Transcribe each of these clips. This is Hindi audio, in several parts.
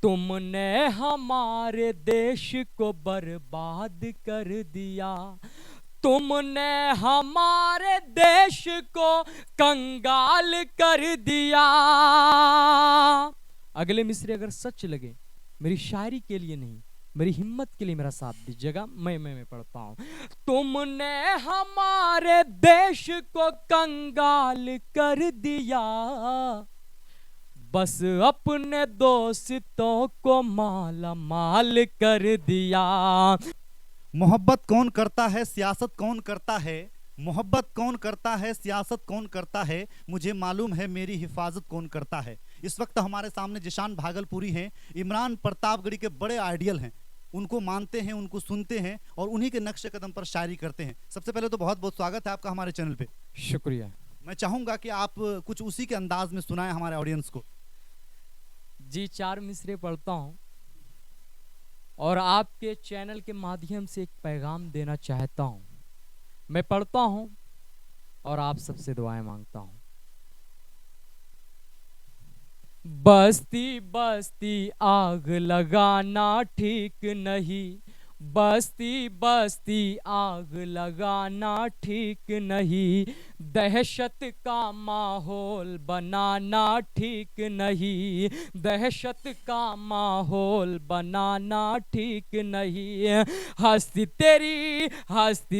तुमने हमारे देश को बर्बाद कर दिया, तुमने हमारे देश को कंगाल कर दिया। अगले मिसरे अगर सच लगे, मेरी शायरी के लिए नहीं, मेरी हिम्मत के लिए मेरा साथ दीजिएगा। मैं पढ़ता हूं। तुमने हमारे देश को कंगाल कर दिया, बस अपने दोस्तों को माला माल कर दिया। मोहब्बत कौन करता है, सियासत कौन करता है। मोहब्बत कौन करता है, सियासत कौन करता है, मुझे मालूम है मेरी हिफाजत कौन करता है। इस वक्त हमारे सामने जिशान भागलपुरी हैं। इमरान प्रतापगढ़ी के बड़े आइडियल हैं। उनको मानते हैं, उनको सुनते हैं और उन्हीं के नक्शे कदम पर शायरी करते हैं। सबसे पहले तो बहुत बहुत स्वागत है आपका हमारे चैनल पे। शुक्रिया। मैं चाहूंगा कि आप कुछ उसी के अंदाज में सुनाएं हमारे ऑडियंस को। जी, 4 मिसरे पढ़ता हूं और आपके चैनल के माध्यम से एक पैगाम देना चाहता हूं। मैं पढ़ता हूं और आप सबसे दुआएं मांगता हूं। बस्ती बस्ती आग लगाना ठीक नहीं, बस्ती बस्ती आग लगाना ठीक नहीं, दहशत का माहौल बनाना ठीक नहीं, दहशत का माहौल बनाना ठीक नहीं। हस्ती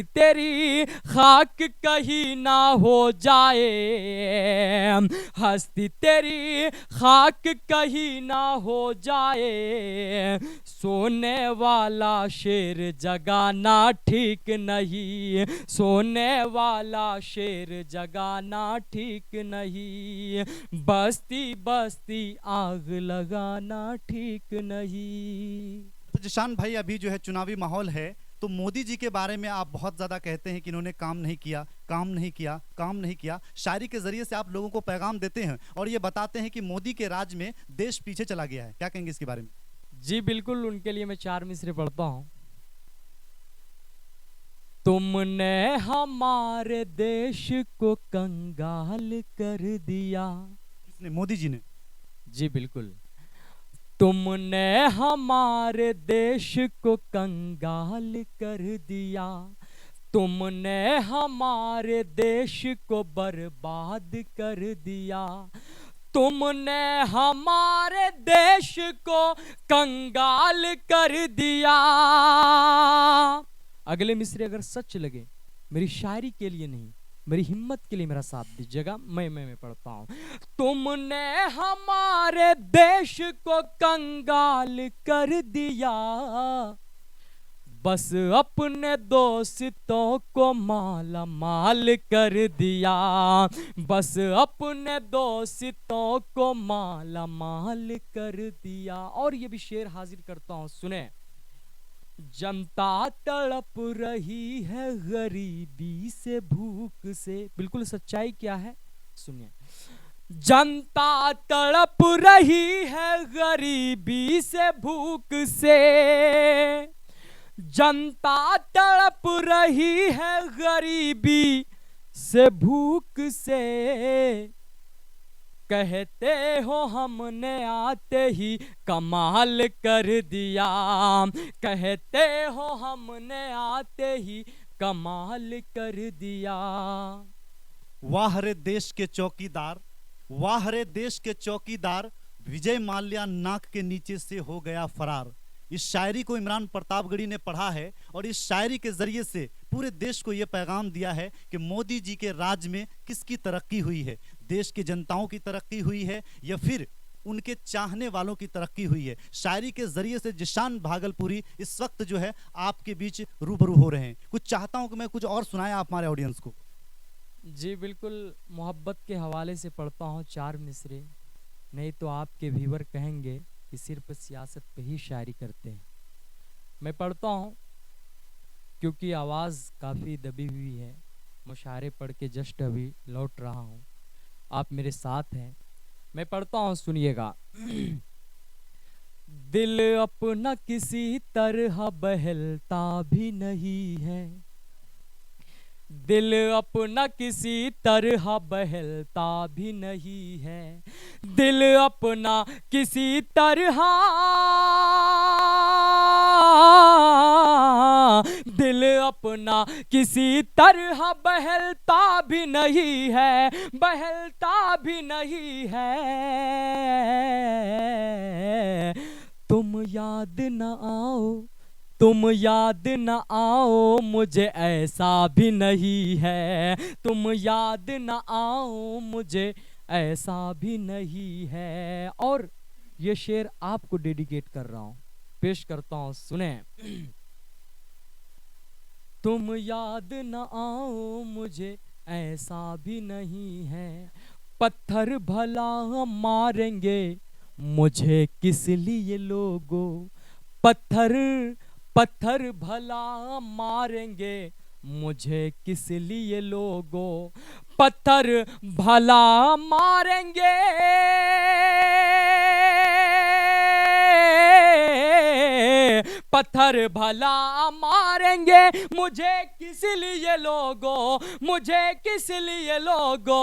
तेरी खाक कहीं ना हो जाए, हस्ती तेरी खाक कहीं ना हो जाए, सोने वाला शेर जगाना ठीक नहीं, सोने वाला शेर जगाना ठीक नहीं, बस्ती बस्ती आग लगाना ठीक नहीं। तो जिशान भाई, अभी जो है चुनावी माहौल है, तो मोदी जी के बारे में आप बहुत ज्यादा कहते हैं कि इन्होंने काम नहीं किया, काम नहीं किया, काम नहीं किया। शायरी के जरिए से आप लोगों को पैगाम देते हैं और ये बताते हैं कि मोदी के राज में देश पीछे चला गया है। क्या कहेंगे इसके बारे में? जी बिल्कुल, उनके लिए मैं 4 मिसरे पढ़ता हूं। तुमने हमारे देश को कंगाल कर दिया। किसने? मोदी जी ने। जी बिल्कुल। तुमने हमारे देश को कंगाल कर दिया, तुमने हमारे देश को बर्बाद कर दिया, तुमने हमारे देश को कंगाल कर दिया। अगले मिसरे अगर सच लगे, मेरी शायरी के लिए नहीं, मेरी हिम्मत के लिए मेरा साथ दीजिएगा। मैं पढ़ता हूं। तुमने हमारे देश को कंगाल कर दिया, बस अपने दोस्तों को माला माल कर दिया, बस अपने दोस्तों को माला माल कर दिया। और ये भी शेर हाजिर करता हूं, सुने। जनता तड़प रही है गरीबी से, भूख से। बिल्कुल सच्चाई क्या है, सुनिए। जनता तड़प रही है गरीबी से, भूख से, जनता तड़प रही है गरीबी से, भूख से, कहते हो हमने आते ही कमाल कर दिया, कहते हो हमने आते ही कमाल कर दिया। वाह रे देश के चौकीदार, वाह रे देश के चौकीदार, विजय माल्या नाक के नीचे से हो गया फरार। इस शायरी को इमरान प्रतापगढ़ी ने पढ़ा है और इस शायरी के जरिए से पूरे देश को यह पैगाम दिया है कि मोदी जी के राज में किसकी तरक्की हुई है, देश की जनताओं की तरक्की हुई है या फिर उनके चाहने वालों की तरक्की हुई है। शायरी के जरिए से जिशान भागलपुरी इस वक्त जो है आपके बीच रूबरू हो रहे हैं। कुछ चाहता हूं कि मैं कुछ और सुनाया आप हमारे ऑडियंस को। जी बिल्कुल, मोहब्बत के हवाले से पढ़ता हूँ 4 मिसरे, नहीं तो आपके व्यूअर कहेंगे कि सिर्फ सियासत पे ही शायरी करते हैं। मैं पढ़ता हूँ क्योंकि आवाज़ काफ़ी दबी हुई है, मुशायरे पढ़ के जस्ट अभी लौट रहा हूँ, आप मेरे साथ हैं। मैं पढ़ता हूँ, सुनिएगा। दिल अपना किसी तरह बहलता भी नहीं है, दिल अपना किसी तरह बहलता भी नहीं है, दिल अपना किसी तरह, दिल अपना किसी तरह बहलता भी नहीं है, बहलता भी नहीं है। तुम याद न आओ, तुम याद न आओ, मुझे ऐसा भी नहीं है, तुम याद न आओ, मुझे ऐसा भी नहीं है। और ये शेर आपको डेडिकेट कर रहा हूं, पेश करता हूं, सुने। तुम याद न आओ, मुझे ऐसा भी नहीं है, पत्थर भला मारेंगे मुझे किस लिए लोगों, पत्थर पत्थर भला मारेंगे मुझे किस लिए लोगों, पत्थर भला मारेंगे, पत्थर भला मारेंगे मुझे किस लिए लोगों, मुझे किस लिए लोगों।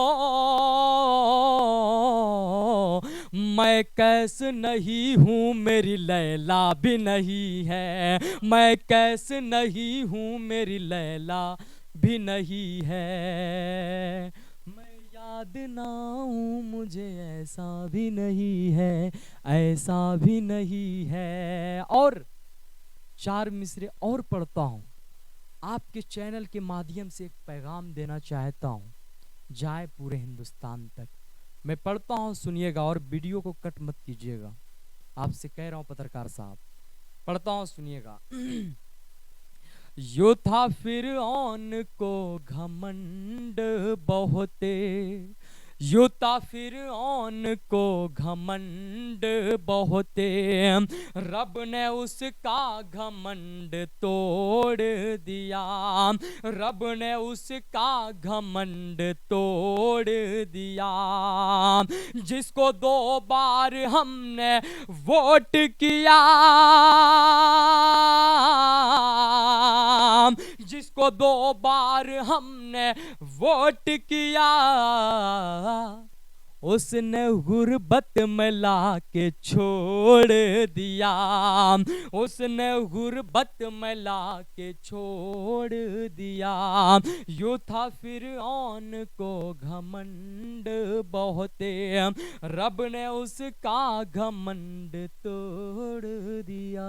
मैं कैस नहीं हूँ, मेरी लैला भी नहीं है, मैं कैस नहीं हूँ, मेरी लैला भी नहीं है। मैं याद ना हूँ, मुझे ऐसा भी नहीं है, ऐसा भी नहीं है। और चार मिसरे और पढ़ता हूँ, आपके चैनल के माध्यम से एक पैगाम देना चाहता हूँ, जाए पूरे हिंदुस्तान तक। मैं पढ़ता हूँ, सुनिएगा और वीडियो को कट मत कीजिएगा, आपसे कह रहा हूँ पत्रकार साहब। पढ़ता हूँ, सुनिएगा। यो था फिरौन को घमंड बहुते, यो था फिरौन को घमंड बहुते, रब ने उसका घमंड तोड़ दिया, रब ने उसका घमंड तोड़ दिया। जिसको 2 बार हमने वोट किया, जिसको 2 बार हमने वोट किया, उसने गुर्बत में ला के छोड़ दिया, उसने गुर्बत में ला के छोड़ दिया। यो था फिरौन को घमंड बहुते, रब ने उसका घमंड तोड़ दिया।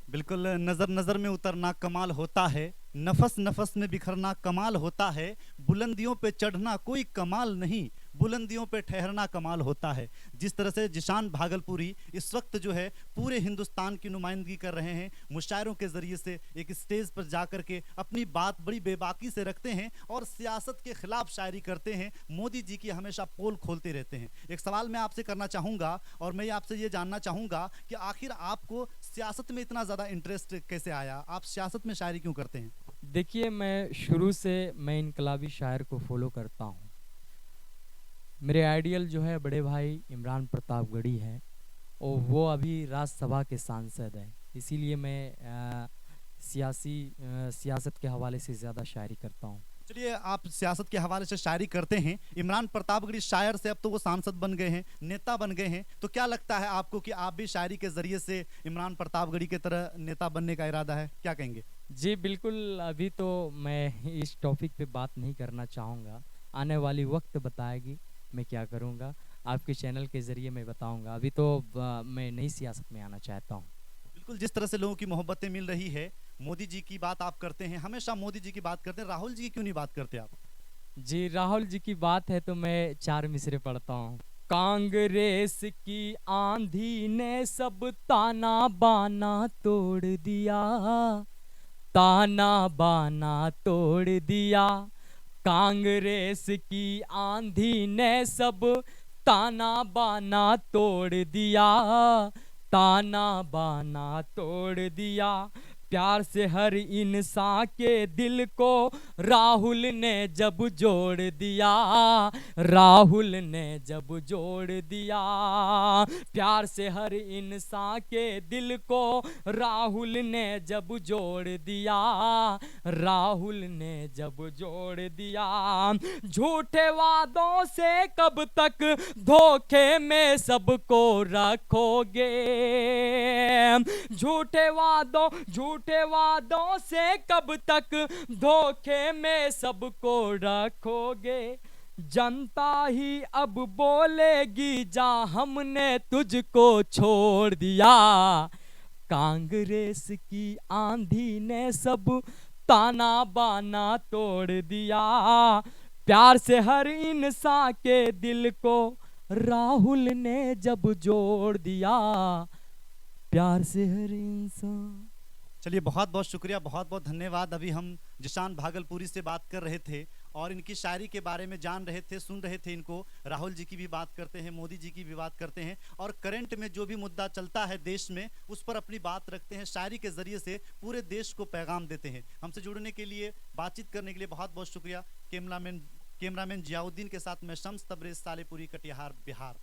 बिल्कुल, नजर नजर में उतरना कमाल होता है, नफस नफस में बिखरना कमाल होता है, बुलंदियों पे चढ़ना कोई कमाल नहीं, बुलंदियों पे ठहरना कमाल होता है। जिस तरह से जिशान भागलपुरी इस वक्त जो है पूरे हिंदुस्तान की नुमाइंदगी कर रहे हैं, मुशायरों के जरिए से एक स्टेज पर जाकर के अपनी बात बड़ी बेबाकी से रखते हैं और सियासत के खिलाफ शायरी करते हैं, मोदी जी की हमेशा पोल खोलते रहते हैं। एक सवाल मैं आपसे करना चाहूँगा और मैं आपसे ये जानना चाहूँगा कि आखिर आपको सियासत में इतना ज़्यादा इंटरेस्ट कैसे आया, आप सियासत में शायरी क्यों करते हैं? देखिए, मैं शुरू से मैं इनकलाबी शायर को फॉलो करता हूँ। मेरे आइडियल जो है बड़े भाई इमरान प्रतापगढ़ी है और वो अभी राज्यसभा के सांसद हैं, इसीलिए मैं सियासत के हवाले से ज़्यादा शायरी करता हूँ। चलिए, आप सियासत के हवाले से शायरी करते हैं, इमरान प्रतापगढ़ी शायर से अब तो वो सांसद बन गए हैं, नेता बन गए हैं, तो क्या लगता है आपको कि आप भी शायरी के जरिए से इमरान प्रतापगढ़ी की तरह नेता बनने का इरादा है, क्या कहेंगे? जी बिल्कुल, अभी तो मैं इस टॉपिक पे बात नहीं करना चाहूँगा, आने वाली वक्त बताएगी मैं क्या करूँगा, आपके चैनल के ज़रिए मैं बताऊँगा। अभी तो मैं नई सियासत में आना चाहता हूँ। बिल्कुल, जिस तरह से लोगों की मोहब्बतें मिल रही है, मोदी जी की बात आप करते हैं, हमेशा मोदी जी की बात करते हैं, राहुल जी की क्यों नहीं बात करते आप? जी, राहुल जी की बात है तो मैं 4 मिसरे पढ़ता हूँ। कांग्रेस की आंधी ने सब ताना बाना तोड़ दिया, ताना बाना तोड़ दिया। कांग्रेस की आंधी ने सब ताना बाना तोड़ दिया, ताना बाना तोड़ दिया। प्यार से हर इंसान के दिल को राहुल ने जब जोड़ दिया, राहुल ने जब जोड़ दिया। प्यार से हर इंसान के दिल को राहुल ने जब जोड़ दिया, राहुल ने जब जोड़ दिया। झूठे वादों से कब तक धोखे में सबको रखोगे, झूठे वादों से कब तक धोखे में सबको रखोगे। जनता ही अब बोलेगी जा हमने तुझको छोड़ दिया, कांग्रेस की आंधी ने सब ताना बाना तोड़ दिया। प्यार से हर इंसान के दिल को राहुल ने जब जोड़ दिया, प्यार से हर इंसान। चलिए बहुत बहुत शुक्रिया, बहुत बहुत धन्यवाद। अभी हम जिशान भागलपुरी से बात कर रहे थे और इनकी शायरी के बारे में जान रहे थे, सुन रहे थे इनको। राहुल जी की भी बात करते हैं, मोदी जी की भी बात करते हैं और करंट में जो भी मुद्दा चलता है देश में उस पर अपनी बात रखते हैं। शायरी के जरिए से पूरे देश को पैगाम देते हैं। हमसे जुड़ने के लिए, बातचीत करने के लिए बहुत बहुत शुक्रिया। कैमरामैन जियाउद्दीन के साथ मैं शम्स तबरेज, सालेपुरी, कटिहार, बिहार।